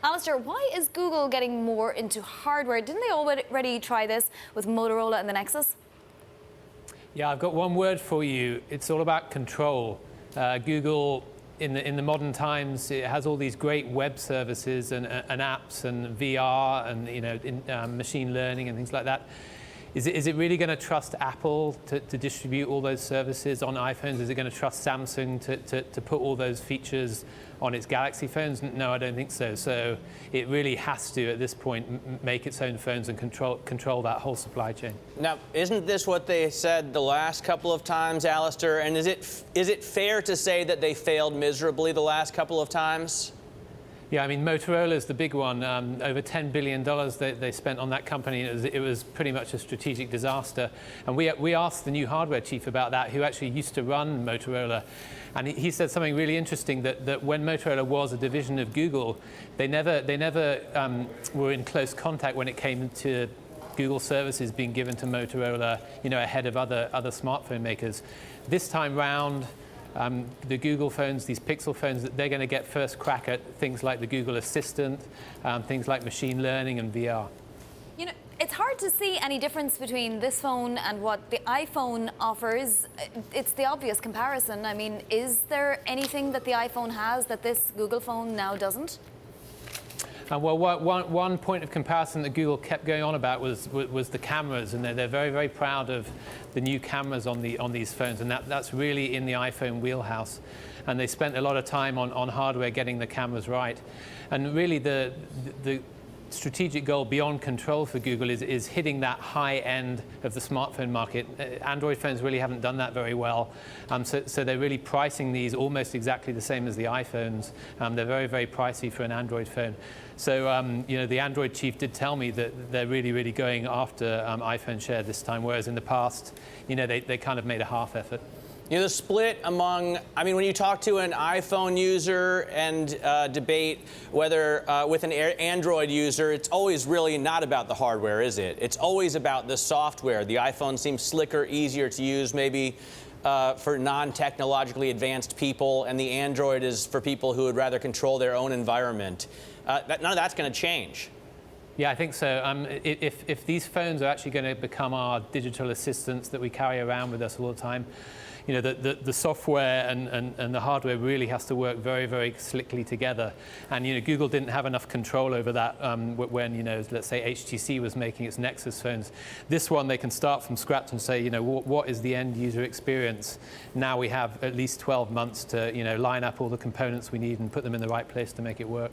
Alistair, why is Google getting more into hardware? Didn't they already try this with Motorola and the Nexus? Yeah, I've got one word for you. It's all about control. Google, in the modern times, it has all these great web services and apps and VR and machine learning and things like that. Is it really going to trust Apple to distribute all those services on iPhones? Is it going to trust Samsung to put all those features on its Galaxy phones? No, I don't think so. So it really has to, at this point, make its own phones and control that whole supply chain. Now, isn't this what they said the last couple of times, Alistair? And is it fair to say that they failed miserably the last couple of times? Yeah, I mean, Motorola is the big one. Over $10 billion they spent on that company. It was pretty much a strategic disaster. And we asked the new hardware chief about that, who actually used to run Motorola. And he said something really interesting, that when Motorola was a division of Google, they never were in close contact when it came to Google services being given to Motorola, ahead of other smartphone makers. This time round, the Google phones, these Pixel phones, they're going to get first crack at things like the Google Assistant, things like machine learning and VR. It's hard to see any difference between this phone and what the iPhone offers. It's the obvious comparison. I mean, is there anything that the iPhone has that this Google phone now doesn't? Well, one point of comparison that Google kept going on about was the cameras, and they're very, very proud of the new cameras on these phones, and that's really in the iPhone wheelhouse. And they spent a lot of time on hardware getting the cameras right. And really the strategic goal beyond control for Google is hitting that high end of the smartphone market. Android phones really haven't done that very well. So they're really pricing these almost exactly the same as the iPhones. They're very, very pricey for an Android phone. So the Android chief did tell me that they're really, really going after iPhone share this time, whereas in the past, they kind of made a half effort. The split among, when you talk to an iPhone user and debate whether with an Android user, it's always really not about the hardware, is it? It's always about the software. The iPhone seems slicker, easier to use, maybe for non-technologically advanced people, and the Android is for people who would rather control their own environment. None of that's going to change. Yeah, I think so. If these phones are actually going to become our digital assistants that we carry around with us all the time, the software and the hardware really has to work very, very slickly together. And Google didn't have enough control over that when let's say HTC was making its Nexus phones. This one, they can start from scratch and say, what is the end user experience? Now we have at least 12 months to line up all the components we need and put them in the right place to make it work.